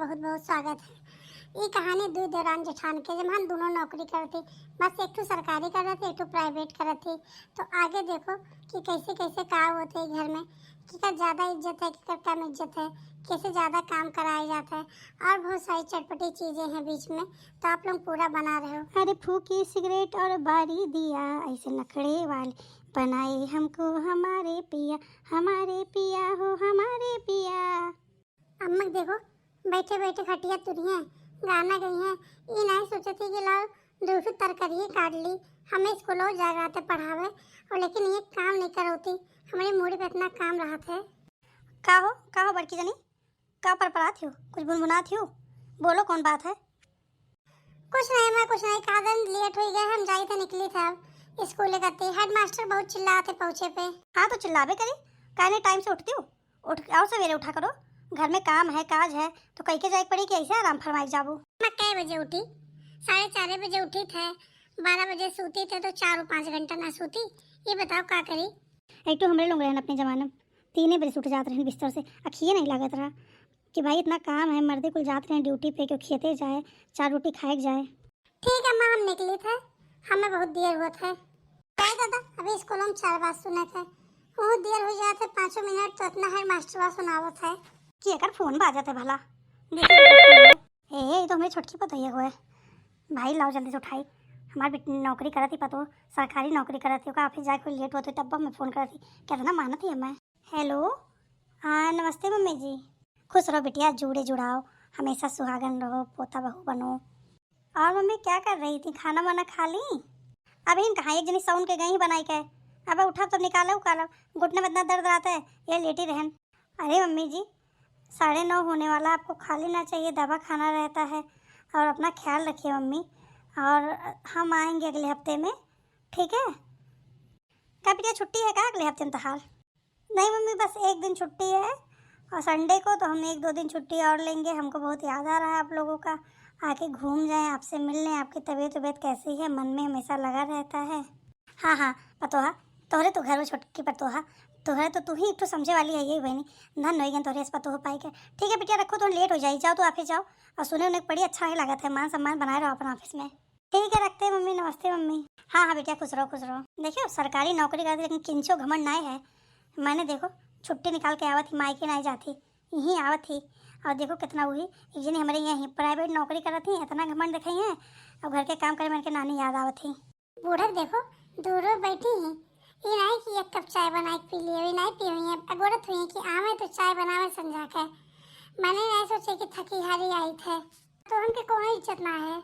बहुत बहुत स्वागत है। ये कहानी दो दौरान जेठान के जब हम दोनों नौकरी करते, बस एक तो सरकारी कर रहे थे, एक तो प्राइवेट कर रहे थे। तो आगे देखो कि कैसे कैसे काम होते हैं घर में, किसका ज़्यादा इज्जत है, किसका कम इज्जत है, कैसे ज़्यादा काम कराया जाता है और बहुत सारी चटपटी चीज़ें हैं बीच में। तो आप लोग पूरा बना रहे हो। अरे फूकी सिगरेट और बारी दिया, ऐसे नखड़े वाले बनाए हमको हमारे पिया हो हमारे पिया। अम्मा देखो बैठे बैठे खटिया तुरी हैं, गाना गई हैं। ये नहीं सोचे थी कि लाओ दूसरी तरकारी काट ली, हमें स्कूलों जा रहा था पढ़ावे, और लेकिन ये काम नहीं कर होती। हमारी मूड़ी पे इतना काम रहा था। का हो बड़की जनी, का पर थी हो, कुछ बुनबुना थी हो, बोलो कौन बात है। कुछ नहीं कादन लेट हो गए, हम जाई थे निकली था अब स्कूल करते। हेडमास्टर बहुत चिल्लाते पहुंचे पे। हाँ तो चिल्लाबे करी, कहने टाइम से उठती हो, उठ आओ सवेरे उठा करो, घर में काम है काज है तो कहीं के जाए पड़ी कि ऐसे आराम फरमाई जाबू। मैं कै बजे उठी? 4:30 बजे उठी थे, 12 बजे सोती थे तो 4-5 घंटा ना सोती। ये बताओ क्या करी। एक तो हमारे लोग रहन अपने जमाने में 3 बजे उठ जाते रहे बिस्तर से, अखिए नहीं लागत रहा कि भाई इतना काम है, मर्दे कुल जाते रहे ड्यूटी पे, क्यों खेते जाए 4 रोटी खाए जाए। ठीक है माँ, हम निकली थे, हमें बहुत देर हुआ था। क्या दादा अभी स्कूलों में 4 बात सुने थे, बहुत देर हो जाते 5 मिनट तो इतना है मास्टर सुनावत है कि अगर फोन बाज जाते भला देखिए। ये तो हमारी छोटकी पता ही है भाई, लाओ जल्दी से उठाई, हमारी नौकरी करती पतो, सरकारी नौकरी करती हो, ऑफिस जाए कोई लेट होते तब मैं फ़ोन करती, कहता ना माना थी मैं। हेलो हाँ नमस्ते मम्मी जी, खुश रहो बिटिया, जुड़े जुड़ाओ, हमेशा सुहागन रहो, पोता बहू बनो। और मम्मी क्या कर रही थी, खाना वाना खा ली? अभी इन कहाँ, एक जनी साउंड के गई बनाई के, अब उठा तो निकालो उकालो, घुटने में इतना दर्द रहता है, ये लेटी रहन। अरे मम्मी जी 9:30 होने वाला, आपको खा लेना चाहिए, दवा खाना रहता है, और अपना ख्याल रखिए मम्मी, और हम आएंगे अगले हफ्ते में, ठीक है? क्या बेटिया छुट्टी है क्या अगले हफ्ते इंतहार? नहीं मम्मी बस एक दिन छुट्टी है, और संडे को तो हम 1-2 दिन छुट्टी और लेंगे, हमको बहुत याद आ रहा है आप लोगों का, आके घूम जाएं, आपसे मिल लें, आपकी तबीयत कैसी है, मन में हमेशा लगा रहता है। हाँ पतोहा, तोहरे तो घर में छोटकी पतोहा, तोहरे तो तू ही एक तो समझे वाली है, यही बहनी धन हो गया तोहरे पतो हो पाई के। ठीक है बेटिया रखो, तो लेट हो जाए, जाओ तो ऑफिस जाओ, और सुने उन्हें बड़ी अच्छा नहीं लगा था, मान सम्मान बनाए रहो अपन ऑफिस में। ठीक है रखते हैं मम्मी, नमस्ते मम्मी। हाँ बेटिया खुश रहो खुश रहो। देखियो सरकारी नौकरी करती लेकिन किंचो घमंड नहीं है, मैंने देखो छुट्टी निकाल के आवत थी, मायके नहीं जाती, यहीं आवत थी, और देखो कितना हुई, एक जनी हमारे यहीं प्राइवेट नौकरी कर थी, इतना घमंड दिखाई है, और घर के काम करे मैंने के नानी याद आवत थी। बूढ़ा देखो दूर बैठी हैं, ये नहीं कि एक कप चाय बना के पी लिए, अभी नहीं पी हुई है, अगोरत हुई है कि आवे तो चाय बनावे समझा के। मैंने नहीं सोचे कि थकी हारी आई थे, तो उनके कोई इज्जत ना है,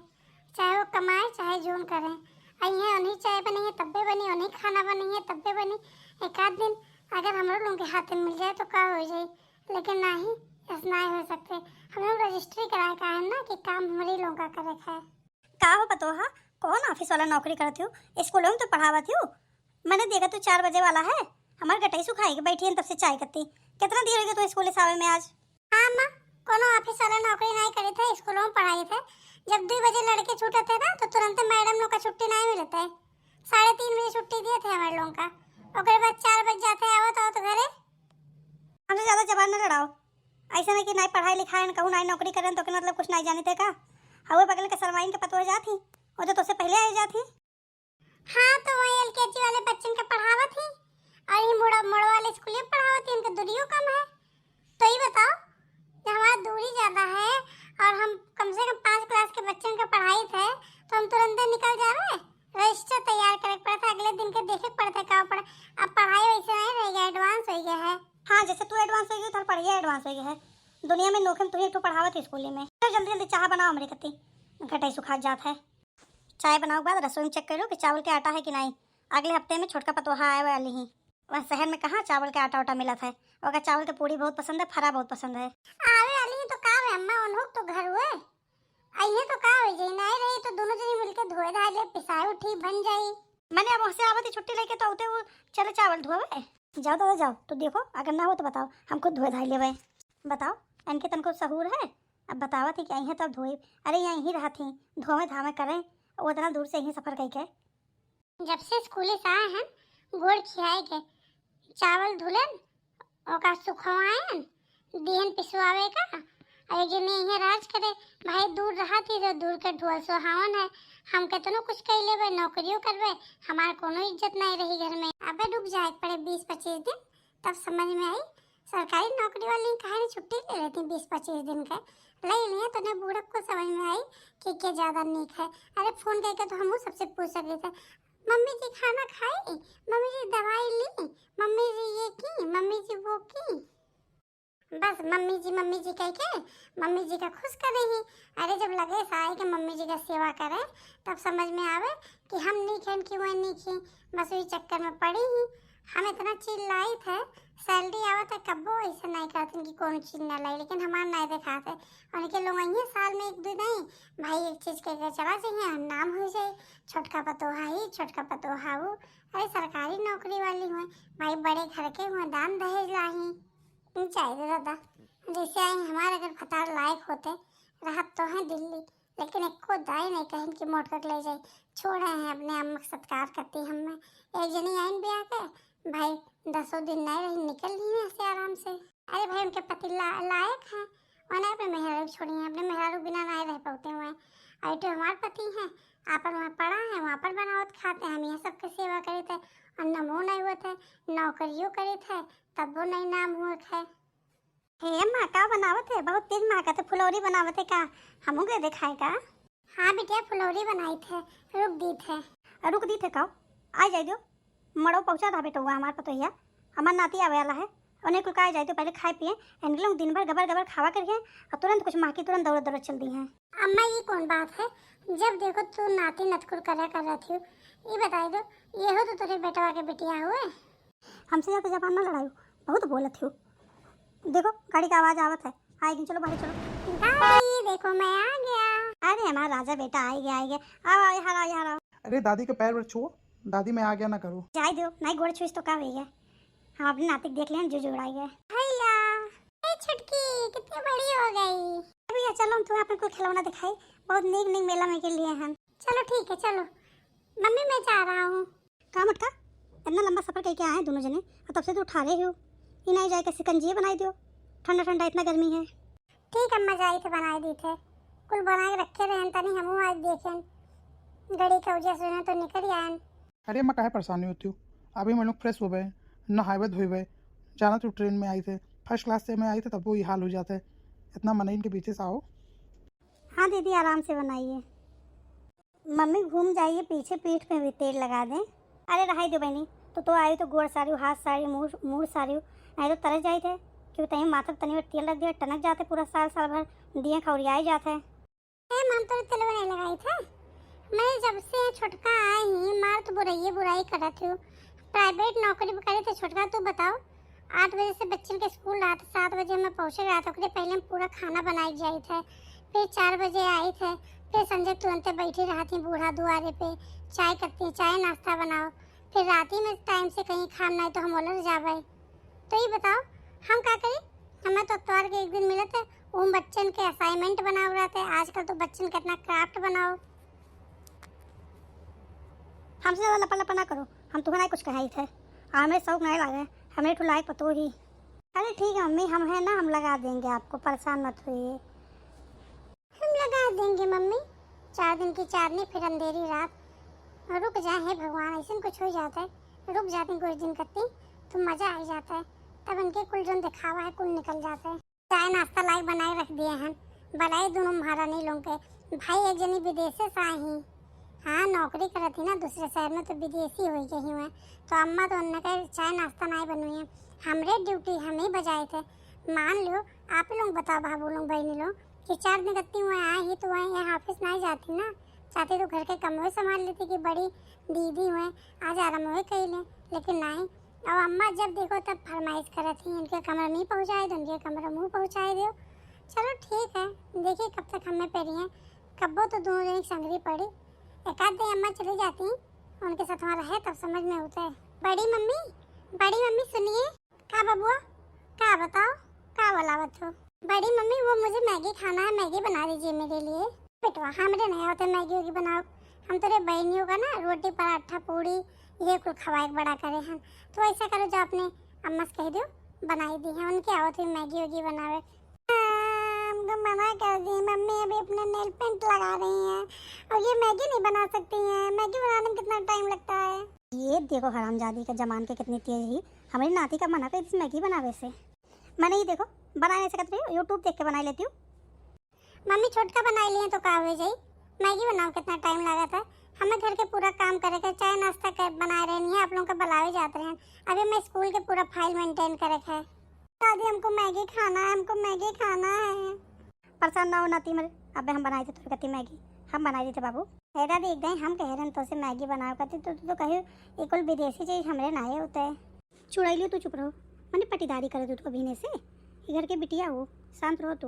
चाहे वो कमाए चाहे जोन करें। आई है उन्हीं चाय बनी है तब्बे बनी, उन्हीं खाना बनी है तब्बे बनी। एक आध दिन अगर हम लोगों के हाथ में मिल जाए तो क्या हो जाए, लेकिन नहीं, ऐसा नहीं हो सकते। हम लोग रजिस्ट्री कराए का है ना कि काम हमारे लोगों का करे है। का हो पतोहा, कौन ऑफिस वाला नौकरी करती हो, स्कूलों में तो पढ़ावती हो, मैंने देखा तू 4 बजे वाला है, हमारे गटाई सुखाई के बैठी है तब से चाय करती, कितना देर हो गया तो स्कूल से आवे में आज। हाँ माँ, कोनो ऑफिस वाला नौकरी नहीं करे थे, स्कूलों में पढ़ाई थे। जब 2 बजे लड़के छूटे थे ना तो तुरंत मैडम लोग का छुट्टी नहीं मिलता है, 3:30 बजे छुट्टी दिए थे हमारे लोगों का, उसके बाद 4 बज जाते हैं आवत तो घरे। हमसे ज़्यादा जबान न लड़ाओ, ऐसा नहीं कि नहीं पढ़ाई लिखाई कहूँ नहीं नौकरी करें तो मतलब कुछ नहीं जानी थे का, हवे बगल के सरवाइन के पतो हो जाती, वो तो तुझसे पहले आ जाती। हाँ तो वही एलकेजी वाले बच्चों का पढ़ावा थी, और ये मोड़ वाले स्कूल में पढ़ावा थी, उनका दूरियों कम है। तो ये बताओ जब हमारा दूरी ज़्यादा है और हम कम से कम 5 क्लास के बच्चों का पढ़ाई थे, तो हम तुरंत निकल जा रहे हैं, रजिस्टर तैयार करे पड़ा था, अगले दिन के देखे पड़ता क्या पड़ा। अब पढ़ाई वैसे नहीं रह गया, एडवांस हो गया है। हाँ जैसे तू एडवांस हो गई, पढ़ाई एडवांस हो गया है, दुनिया में नौकरी तुझे तो पढ़ावत स्कूल में। तो जल्दी जल्दी चाय बनाओ, हमारी कत्ती घटाई सुखा जाता है। चाय बनाओ के बाद रसोई में चेक करो कि चावल के आटा है कि नहीं, अगले हफ्ते में छोटका पतोहा आए वाली ही, वह शहर में कहाँ चावल के आटा मिला था, और चावल की पूड़ी बहुत पसंद है, फरा बहुत पसंद है। आवे वाली तो का है अम्मा, उन तो घर हुए आइए तो का हो जाई, नहीं रही तो दोनों जनी मिलके धोए धाए ले पिसाए उठी बन जाई। मैंने अब वहाँ आवती छुट्टी लेके तो आते वो चले चावल धोवे, जाओ तो जाओ, तो देखो अगर ना हो तो बताओ, हम खुद धोए धाए ले बताओ, इनके तन को सहूर है, अब बतावा थी कि यहीं तब धोए, अरे यहीं रहा थी, धोवे धामे करें, वो इतना दूर से यहीं सफर करके। जब से स्कूल से आए हैं गोड़ खियाए के चावल धुलन, ओका सुखवाएन, दिहन पिसवावे का, अरे जो नहीं है राज करे भाई, दूर रहा थी तो दूर के ढोल सुहावन है। हम केतनो कुछ कह लेबे, नौकरियों करबे, हमार कोनो इज्जत नहीं रही घर में। अबे रुक जाए पड़े 20-25 दिन, तब समझ में आई सरकारी नौकरी वाली कहानी छुट्टी ले लेती 20-25 दिन का ले लिए तो ने बूढ़ा को समझ में आई कि क्या ज्यादा नीक है। अरे फोन करके तो हम सबसे पूछ सकते थे, मम्मी जी खाना खाई, मम्मी जी दवाई ली, मम्मी जी ये की, मम्मी जी वो की। बस मम्मी जी कह के मम्मी जी का खुश करे ही। अरे जब लगे साई के मम्मी जी का सेवा करे तब समझ में आवे कि हम नहीं खेन की वह नहीं खी। बस वही चक्कर में पड़ी ही। हम इतना चिल्लाई थे, सैलरी आवत है कब्बो ऐसा नहीं करते कि कौन चीज ना लाई, लेकिन हमारा नहीं दिखाते। उनके लोग वही साल में 1-2 नहीं भाई एक चीज कह के चला चाहिए, नाम हो जाए छोटका पतोहा ही, छोटका पतोहा वो। अरे सरकारी नौकरी वाली हुए भाई, बड़े घर के हुए, दान दहेज लाही चाहिए दादा। जैसे आई हमारे अगर फतार लायक होते राहत तो है दिल्ली, लेकिन एक को दाई नहीं कहीं कि मोट कर ले जाए। छोड़े हैं अपने अम्मा सत्कार करती हमें। एक जनी आइन ब्याह के भाई 10 दिन नहीं रही, निकल ही ऐसे आराम से। अरे भाई उनके पति लायक हैं, उन्हें अपने मेहरारू छोड़ी हैं, अपने मेहरारू बिना नहीं रह पाते हुए। अरे तो हमारे पति हैं, आपन वहाँ पड़ा है, वहाँ पर बनावत खाते हैं, हम यहाँ सबके सेवा करे थे और नमो नहीं हुए थे, नौकरियों करे थे तब वो नहीं नाम हुए थे। हे अम्मा का बनावत है, बहुत तेज माँ का तो फुलौरी बनावत है का, हमू के दिखाए का। हाँ बेटिया फुलौरी बनाई थे, रुक दी थे। रुक दी थे का आ जाए दो, मड़ो पहुँचा था बेटा हुआ हमारे पतोहिया, हमार नाती आवे वाला है, उन्हें कुल आ जाए तो पहले खाए पिए, इन लोग दिन भर गबर गबर खावा करके और तुरंत कुछ माँ की तुरंत दौड़ दौड़ चल दी है। अम्मा ये कौन बात है, जब देखो तू नाती नतकुर कर रही थी। ये बताई दो ये हो तो तेरे बेटवा के बेटिया हुए। हमसे ज़्यादा जबान ना लड़ाई, बहुत बोलत हो। देखो गाड़ी का आवाज़ आवत है, आएगी चलो बाहर चलो। दादी देखो मैं आ गया। अरे हमारा राजा बेटा आ गया आओ यहाँ आओ। अरे दादी का पैर छुओ, दादी मैं आ गया ना करो। जाए दो नहीं गोड़ छुईस तो का हुई है, हम अपने नातिक देख लें जो जुड़ाई है। भैया ए छुटकी कितनी बड़ी हो गई। भैया चलो हम तुम्हें अपने कोई खिलौना दिखाई, बहुत नीक नीक मेला में के लिए हम। चलो ठीक है चलो, मम्मी मैं जा रहा हूँ। का मटका इतना लंबा सफर करके आए दोनों जने और तब से तो उठा रहे हो, ये नहीं जाए कैसे कंजी बनाई दो, ठंडा ठंडा इतना गर्मी है। ठीक अम्मा जाई थे बनाई दी थे, कुल बना के रखे रहे तनी हम आज देखें गड़ी का वजह से तो निकल ही आए। अरे मैं काहे परेशानी होती हूँ, अभी हम लोग फ्रेश हो गए, नहाए धोए हुए, जाना तो ट्रेन में आई थे, फर्स्ट क्लास से में आई थे तब वो ये हाल हो जाता है, इतना मन इनके पीछे से आओ। हाँ दीदी आराम से बनाइए, मम्मी घूम जाइए पीछे, पीठ पे भी तेल लगा दें। अरे रहाई दो बहनी, तो आई तो गोड़ सारी हाथ सारी मुँह सारी, नहीं तो तरस जाए थे क्यों तहीं माथा तनी में तेल लग दिया, टनक जाते पूरा साल भर दिए खौरियाए जाते। मम तो तेल नहीं लगाई था, मैं जब से छोटका आई ही मार तो बुराई करत हूँ। प्राइवेट नौकरी करे थे छोटका, तू बताओ 8 बजे से बच्चन के स्कूल रहा था, 7 बजे में पहुँचे रहा था, पहले हम पूरा खाना बनाई जाए थे, फिर 4 बजे आई थे, फिर संजय तुरंत बैठी रहा थी बूढ़ा दुआरे पे, चाय करती चाय नाश्ता बनाओ, फिर राती में टाइम से कहीं खाम नहीं तो हम ओलर जावे। तो ये बताओ हम क्या करें, हमें तो अखबार के एक दिन मिले थे, वो बच्चन के असाइनमेंट बनाओ रहे थे, आजकल तो बच्चन कितना क्राफ्ट बनाओ। हमसे ज़्यादा लपा लपा ना करो, हम तुम्हें नहीं कुछ कहा थे, हमें शौक नहीं लगे, हमें ठुलाई पतो ही। अरे ठीक है मम्मी हम है ना, हम लगा देंगे आपको, परेशान मत होइए। हम लगा देंगे मम्मी, 4 दिन की चांदनी फिर अंधेरी रात, रुक जाए हे भगवान, ऐसा कुछ हो जाता है, रुक जाते कुछ दिन करती तो मजा आ जाता है, तब इनके कुल जो दिखावा है कुल निकल जाता है। चाय नाश्ता लायक बनाए रख दिए हैं, बनाए दोनों महारानी लोग के। भाई एक जनी विदेश से आई ही, हाँ नौकरी कर थी ना दूसरे शहर में, तो विदेशी हो गई हुए, तो अम्मा तो उन्होंने चाय नाश्ता नहीं बनवाई है, हमरे ड्यूटी हम ही बजाए थे। मान लो आप लोग बताओ भाभू लोग बहनी लोग कि 4 दिन करती हुए आए ही तो वहीं ऑफिस नहीं जाती ना, चाहती तो घर के कमरे संभाल लेती कि बड़ी दीदी हुए आज आराम हुए कही लें, लेकिन नहीं। और अम्मा जब देखो तब फरमाइश कर थी इनके कमरे नहीं पहुँचाए दो, उनके कमरे मुँह पहुँचाए दो। चलो ठीक है, देखिए कब तक हमें पेरी हैं, कब्बो तो दोनों दिन संगरी पड़ी, एक आध दिन अम्मा चली जाती हैं, उनके साथ वहाँ रहे तब समझ में होता है। बड़ी मम्मी सुनिए, का बबुआ का बताओ का बोलावत हो। बड़ी मम्मी वो मुझे मैगी खाना है, मैगी बना दीजिए मेरे लिए। बेटवा हमरे नहीं होते मैगी वोगी बनाओ, हम तेरे बहनियों का ना रोटी पराठा पूड़ी ये कुल खवाए बड़ा करे हैं, तो ऐसा करो जो अपने अम्मा से कह दो बनाई दी है, उनके आवत हुई मैगी वोगी बनावे। उनको मना कर दी। मम्मी अभी अपना नेल पेंट लगा रही हैं और ये मैगी नहीं बना सकती हैं। मैगी बनाने में कितना टाइम लगता है। ये देखो हरामजादी का जमान के कितनी तेज ही। हमारी नाती का मना कर मैगी बनावे से। मैंने ये देखो बनाने से कहते हो यूट्यूब देख के बना लेती हूँ। मम्मी छोटका बना लिए तो का हो जाई। मैगी बनाओ कितना टाइम लगा था। हमें घर के पूरा काम करे के चाय नाश्ता कर बना रहे नहीं है। आप लोगों का बुलावे जाते हैं। अभी मैं स्कूल के पूरा फाइल मेंटेन करे है। दादी हमको मैगी खाना है, हमको मैगी खाना है। परेशान ना हो नाती मेरे। अब हम बनाए थे तो कहती मैगी हम बनाई देते बाबू। है दादी एकदम हम कह रहे हैं तो से मैगी बनाओ करती तो कहे एक विदेशी चीज हमारे ना होता है। चुड़ाई लियो तू चुप रहो। मैंने पटीदारी करे तू तो अभी से घर के बिटिया हो शांत रहो तू।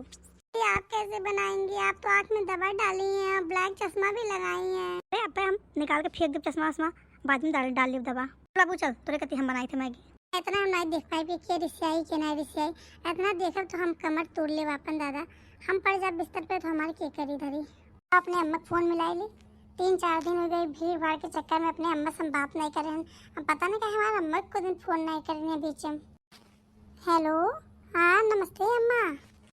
आप कैसे बनाएंगी? आप तो आँख में दवा डाली है और ब्लैक चश्मा भी लगाई है। अरे अब हम निकाल के फेंक दे चश्मा वश्मा बाद में डाल लियो दवा। बाबू चल तोरे कहती हम बनाए थे मैगी। इतना हम नहीं देख पाई कि रिसियाई के नहीं रिसियाई। इतना देखब तो हम कमर तोड़ ले वापन दादा। हम पड़ जा बिस्तर पे तो हमारी के करी धरी। अपने अम्मा फोन मिलाई ली। 3-4 दिन हो गए भीड़ भाड़ के चक्कर में अपने अम्मा से बात नहीं करे। हम पता नहीं कि हमारे अम्मा को दिन फोन नहीं करने बीच में। हेलो हाँ नमस्ते अम्मा।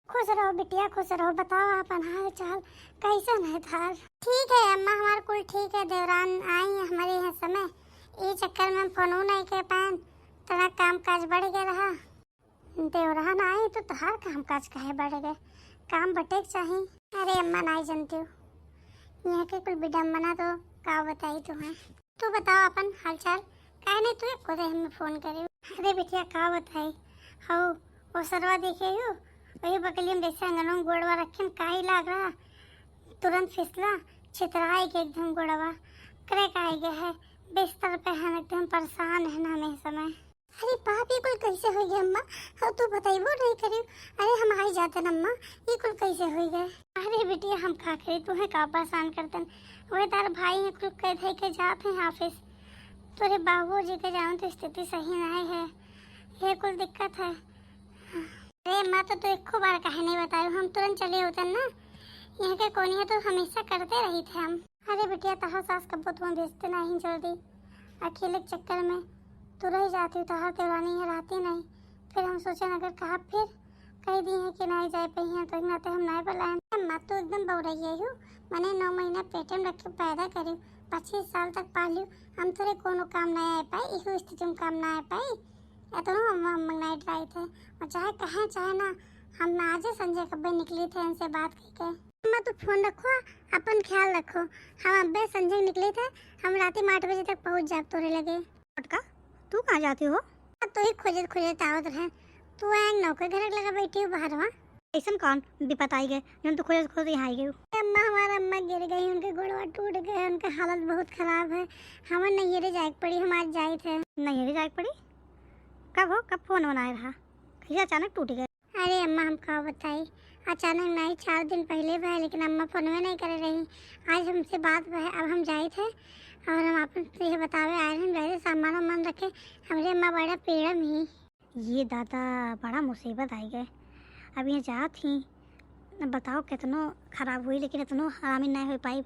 खुश रहो बिटिया खुश रहो। बताओ आप हाल चाल कैसन है थार? ठीक है अम्मा हमारा कुल ठीक है। देवरान आई है हमारे यहाँ समय। ये चक्कर में हम फोन नहीं कर पाए। तेरा काम काज बढ़ गया रहा। देवरान आई तो तहार काम काज काहे बढ़ गए? काम बटेक चाहिए। अरे अम्मा नहीं जानती हो यहाँ के कुल विडम्बना तो का बताई तुम्हें। तू बताओ अपन हालचाल काहे नहीं तू खुद हमें फोन करे। अरे बिटिया का बताई हो वो सरवा देखे हो वही बकली में जैसे अंगनों में गोड़वा रखे काहे लाग रहा। तुरंत फिसला छितराई के एकदम गोड़वा करे काहे गए है बिस्तर पे हम एकदम परेशान है ना हमें समय। अरे बाप ये कुल कैसे हो गया अम्मा? हाँ तू बताइबो नहीं करी। अरे हम आई जाते न अम्मा ये कुल कैसे हो गए? अरे बेटिया हम का करी तुम्हें का परेशान करते वही तार भाई है कुल कह थे के जाते हैं ऑफिस। तोरे बाबूजी के जाऊँ तो स्थिति सही नहीं है। ये कुल दिक्कत है। अरे अम्मा तो एक बार कहे नहीं बताए हम तुरंत चले होते ना। यहाँ के कोनी है तो हमेशा करते रही थे हम। अरे बेटिया तहा सास कब्बो तुम्हें भेजते नहीं जल्दी। अकेले चक्कर में तू रह जाती हूँ तहार देवरानी है रहती नहीं। फिर हम सोचे अगर कहा फिर कह दी है कि नहीं जाए पाई हैं तो नाते हम नहीं बुलाए। अम्मा तो एकदम बहु रही हूँ। मैंने 9 महीना पेट में रख के पैदा करी 25 साल तक पाली। हम थोड़े कोनो काम नहीं आ पाई इस स्थिति में काम ना आ पाई। इतना हम नहीं ड्राई थे और चाहे कहें चाहे ना हम आज संजय कब्बे निकली थे इनसे बात करके। अम्मा तो फोन रखो अपन ख्याल रखो। हम अब्बे संजय निकले थे। हम रात 8 बजे तक पहुँच जाए तोरे लगे। छोटका तू कहाँ जाती हो? तो ही खोजत आवत रहे। तू आए नौकर घर लगा बैठी हो बाहर वहाँ। ऐसा कौन विपत आई गए जो तू खोज यहाँ आई गई? अम्मा हमारा अम्मा गिर गई उनके गोड़वा टूट गए। उनका हालत बहुत खराब है। हमें नैहरे जाए पड़ी। हम आज जाए थे। नैहरे जाए पड़ी? कब हो कब फोन बनाए रहा कैसे अचानक टूट गए? अरे अम्मा हम का बताई अचानक नहीं 4 दिन पहले भाई लेकिन अम्मा फोन में नहीं करे रही। आज हमसे बात भाई अब हम जाए थे और हम अपन से बतावे आए हम जाए सामान वामान रखे। हमारे अम्मा बड़ा पेड़ में ये दादा बड़ा मुसीबत आई गए। अब ये जा थी बताओ कितनो खराब हुई लेकिन इतनो हरामी नहीं हो पाई।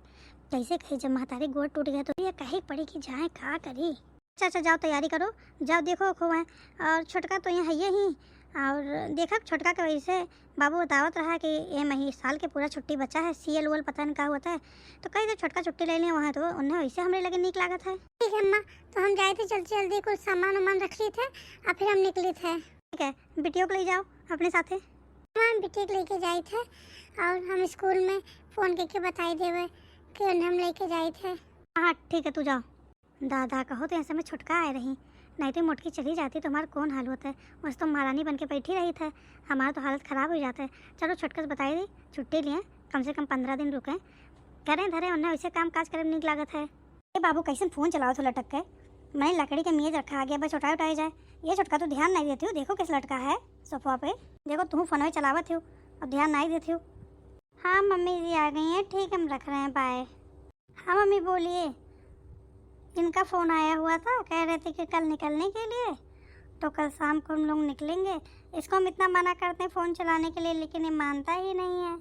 कैसे कही जब महतारी गोड़ टूट गया तो ये कहीं पड़ी कि जाए का करी। अच्छा जाओ तैयारी करो जाओ देखो खो है। और छोटका तो यहाँ है ही और देखा छोटका के वजह से बाबू बतावत रहा कि ये मही साल के पूरा छुट्टी बचा है। CL UL पता नहीं क्या होता है तो कहीं छोटका छुट्टी ले लें वहाँ तो उन्हें वैसे हमें लगे नीक लागत है। ठीक है अम्मा तो हम जाए थे जल्दी जल्दी कुछ सामान वामान रख लिए थे और फिर हम निकले थे। ठीक है बिटियों को ले जाओ अपने साथ। हम बिटिया लेके जाए थे और हम स्कूल में फ़ोन करके बताई देवे कि हम लेके जाए थे। हाँ ठीक है तू जाओ। दादा कहो तो ऐसे में छुटका आए रही नहीं तो मोटकी चली जाती तो हमारा कौन हाल होता है। बस तो महारानी बन के बैठी रही था हमारा तो हालत ख़राब हो जाता है। चलो छुटका से बताई दी छुट्टी लिए कम से कम 15 दिन रुके करें धरे उन्हें वैसे काम काज करे नीक लागत है। ये बाबू कैसे फ़ोन चलाओ तो लटक के मैं लकड़ी के मेज़ रखा आ गया बस उठाए जाए। ये छुटका तो ध्यान नहीं देती हो। देखो किस लटका है सोफा पे। देखो तुम फ़ोन चलावत हो और ध्यान नहीं देती हो। हाँ मम्मी जी आ गई हैं ठीक हम रख रहे हैं बाय। हाँ मम्मी बोलिए। इनका फ़ोन आया हुआ था कह रहे थे कि कल निकलने के लिए तो कल शाम को हम लोग निकलेंगे। इसको हम इतना मना करते हैं फ़ोन चलाने के लिए लेकिन ये मानता ही नहीं है।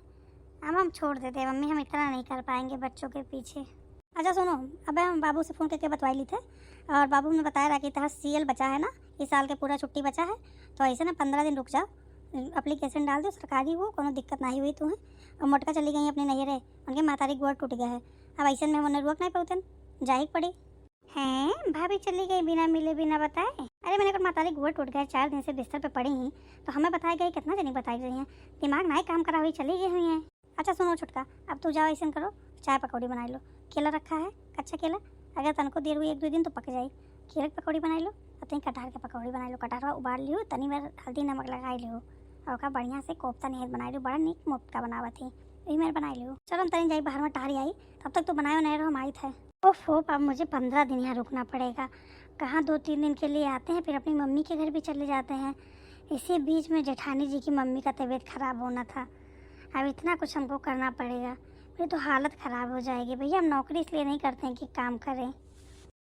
अब हम छोड़ देते हैं मम्मी हम इतना नहीं कर पाएंगे बच्चों के पीछे। अच्छा सुनो अब हम बाबू से फ़ोन करके बतवा ली थे और बाबू ने बताया रहा कि तहाँ CL बचा है ना इस साल के पूरा छुट्टी बचा है तो ऐसे ना 15 दिन रुक जाओ एप्लीकेशन डाल दो, सरकारी हो, कोनो दिक्कत नहीं हुई तुम्हें। और मोटका चली गई अपने नैहरे, उनके मातारी गोड़ टूट गया है। अब ऐसे में उन्हें रोक नहीं पाते, जाही पड़ी। हैं भाभी चली गई बिना मिले बिना बताए? अरे मैंने कहा मातारी गोड़ टूट गया, 4 दिन से बिस्तर पे पड़ी ही, तो हमें बताई गई, कितना जनी बताई गई हैं, दिमाग नहीं काम करा हुई चली गई हुई हैं। अच्छा सुनो छुटका, अब तू जाओ ऐसा करो, चाय पकौड़ी बनाई लो, केला रखा है कच्चा केला, अगर तनको देर हुई 1-2 दिन तो पक जाए। केले की पकौड़ी बनाई लो और तनी कटहर के पकौड़ी बनाई लो, कटहर उबाल लियो, तनी में हल्दी नमक लगाई लियो और का बढ़िया से कोफ्ता नहीं बनाई लो, बड़ा नीक मोटका बनावत थी, वही मेरे बनाई लियो। चलो हम तनी जाई बाहर में टहरी आई, तब तक तो बनाए नहीं रहो, हम आई थे। ओफो अब मुझे 15 दिन यहाँ रुकना पड़ेगा। कहाँ 2-3 दिन के लिए आते हैं, फिर अपनी मम्मी के घर भी चले जाते हैं। इसी बीच में जेठानी जी की मम्मी का तबीयत खराब होना था, अब इतना कुछ हमको करना पड़ेगा, फिर तो हालत ख़राब हो जाएगी। भैया हम नौकरी इसलिए नहीं करते हैं कि काम करें।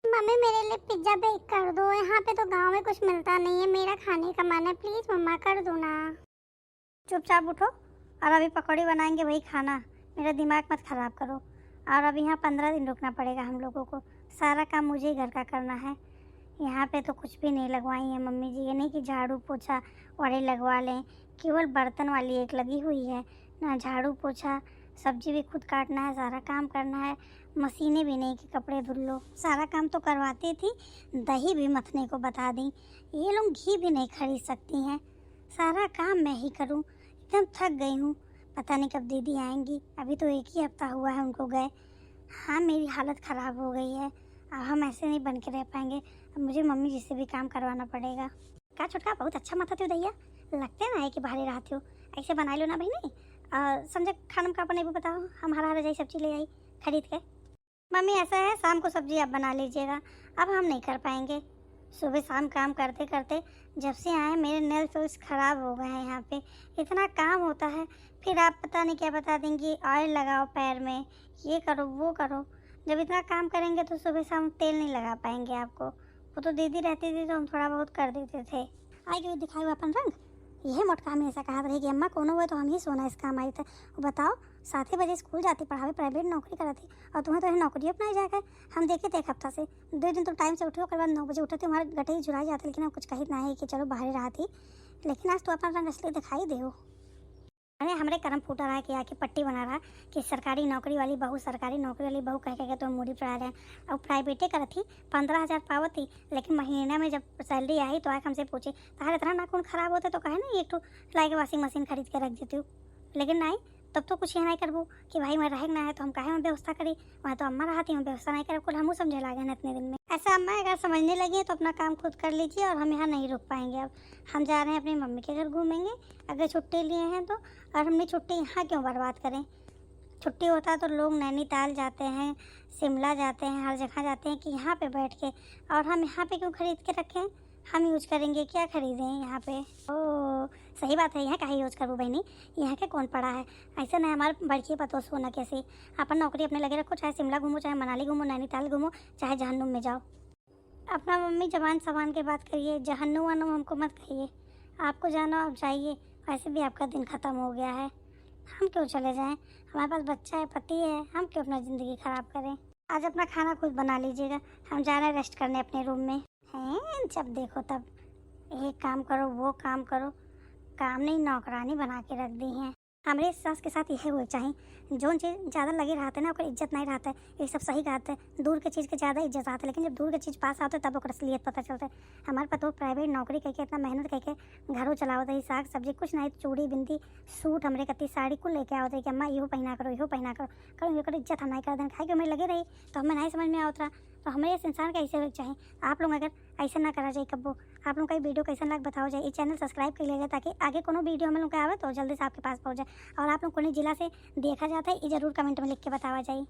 मम्मी मेरे लिए पिज्ज़ा बेक कर दो, यहाँ पे तो गांव में कुछ मिलता नहीं है, मेरा खाने का मन है, प्लीज़ मम्मा कर दो ना। चुपचाप उठो और अभी पकौड़ी बनाएंगे वही खाना, मेरा दिमाग मत ख़राब करो। और अभी यहाँ 15 दिन रुकना पड़ेगा हम लोगों को, सारा काम मुझे ही घर का करना है। यहाँ पे तो कुछ भी नहीं लगवाई है मम्मी जी, ये नहीं कि झाड़ू पोछा वाले लगवा लें, केवल बर्तन वाली एक लगी हुई है ना, झाड़ू पोछा, सब्जी भी खुद काटना है, सारा काम करना है। मशीनें भी नहीं कि कपड़े धुल लो, सारा काम तो करवाती थी, दही भी मथने को बता दी, ये लोग घी भी नहीं खरीद सकती हैं, सारा काम मैं ही करूं, एकदम थक गई हूँ। पता नहीं कब दीदी आएंगी, अभी तो 1 ही हफ्ता हुआ है उनको गए। हाँ मेरी हालत ख़राब हो गई है, अब हम ऐसे नहीं बन के रह पाएंगे, अब मुझे मम्मी जी से भी काम करवाना पड़ेगा। का छुटका बहुत अच्छा मत हो दैया, लगते ना है कि बाहर रहती हो, ऐसे बना लो ना बहनी। संजय खाना का अपन भी बताओ, हम हरा रजाई सब्जी ले आई खरीद के। मम्मी ऐसा है शाम को सब्जी आप बना लीजिएगा, अब हम नहीं कर पाएंगे, सुबह शाम काम करते करते जब से आए मेरे नेल फिल्स ख़राब हो गए हैं, यहाँ पे इतना काम होता है, फिर आप पता नहीं क्या बता देंगी, ऑयल लगाओ पैर में, ये करो वो करो। जब इतना काम करेंगे तो सुबह शाम तेल नहीं लगा पाएंगे आपको, वो तो दीदी रहती थी तो हम थोड़ा बहुत कर देते थे। आई क्यों दिखाई हुआ अपन रंग, यह मोटका हमेशा कहा रहेगी अम्मा कोनो हुए तो हम ही सोना इस काम आई थे। बताओ 7 बजे स्कूल जाती, पढ़ावे, प्राइवेट नौकरी कराती, और तुम्हें तो नौकरी अपनाई जाकर। हम देखे थे 1 हफ्ता से 2 दिन तो टाइम से उठो, उसके बाद 9 बजे उठे थे, हमारे गटे ही झुराई जाते, लेकिन हम कुछ कही ना है कि चलो बाहर रहा थी, लेकिन आज तो अपना रंग असली दिखाई दे। अरे हमारे कर्म फूटा रहा है कि आके पट्टी बना रहा कि सरकारी नौकरी वाली बहू, सरकारी नौकरी वाली बहू कह के तो मूड़ी पड़ा रहे हैं। अब प्राइवेटे कर थी, 15,000 पावत थी, लेकिन महीना में जब सैलरी आई तो आके हमसे पूछे तार इतना नाखून खराब होते तो कहे ना एक तो लाई के वॉशिंग मशीन खरीद के रख देती हूँ, लेकिन नहीं, तब तो कुछ ये नहीं करबो कि भाई मैं रह ना है तो हम काहे में व्यवस्था करी, वहाँ तो अम्मा रहा थी, हम व्यवस्था नहीं कर, कुल हमू समझे लागे ना इतने दिन में। ऐसा अम्मा अगर समझने लगी तो अपना काम खुद कर लीजिए, और हम यहाँ नहीं रुक पाएंगे। अब हम जा रहे हैं अपनी मम्मी के घर घूमेंगे, अगर छुट्टी लिए हैं तो, और हमने छुट्टी यहाँ क्यों बर्बाद करें। छुट्टी होता तो लोग नैनीताल जाते हैं, शिमला जाते हैं, हर जगह जाते हैं कि यहाँ पे बैठ के, और हम यहाँ पे क्यों खरीद के रखें, हम यूज करेंगे, क्या खरीदें यहाँ पे। ओ सही बात है, यहाँ कहीं यूज करूँ बहनी, यहाँ के कौन पड़ा है, ऐसा नहीं हमारे बड़की पतो सोना कैसे, अपन नौकरी अपने लगे रखो, चाहे शिमला घूमो, चाहे मनाली घूमो, नैनीताल घूमो, चाहे जहन्नुम में जाओ। अपना मम्मी जबान सामान के बात करिए, जहन्नुम वहन्नुम हमको मत कहिए, आपको जाना आप जाइए, वैसे भी आपका दिन ख़त्म हो गया है, हम क्यों चले जाएं, हमारे पास बच्चा है, पति है, हम क्यों अपना ज़िंदगी ख़राब करें। आज अपना खाना खुद बना लीजिएगा, हम जा रहे हैं रेस्ट करने अपने रूम में। हैं जब देखो तब एक काम करो वो काम करो, काम नहीं नौकरानी बना के रख दी हैं। हमारे सास के साथ यही हो चाहे, जो चीज़ ज़्यादा लगी रहते ना ओकर इज्जत नहीं रहता है, ये सब सही कहते हैं, दूर के चीज़ के ज़्यादा इज्जत आता है, लेकिन जब दूर के चीज़ पास आते तब ओकर असलियत पता चलता है। हमारे पतो प्राइवेट नौकरी करके इतना मेहनत करके घरों चलावत है, साग सब्जी कुछ नहीं, चूड़ी बिंदी सूट हमरे कत्ती साड़ी कुल लेके आवत है कि अम्मा इहो पहना करो, इहो पहना करो, करो ओकर इज्जत हम नहीं कर दें, खाए कि हमें लगे रही तो हमें नहीं समझ में आवत रहा, तो हमें इस इंसान का ऐसे हो चाहिए। आप लोग अगर ऐसा ना करा जाए कब्बो, आप लोग का वीडियो कैसा लग बताओ जाए, इस चैनल सब्सक्राइब कर लीजिए ताकि आगे कोनो वीडियो हम लोग का आवे तो जल्दी से आपके पास पहुँच जाए, और आप लोग कौन जिला से देखा जाता है ये जरूर कमेंट में लिख के बतावा जाए।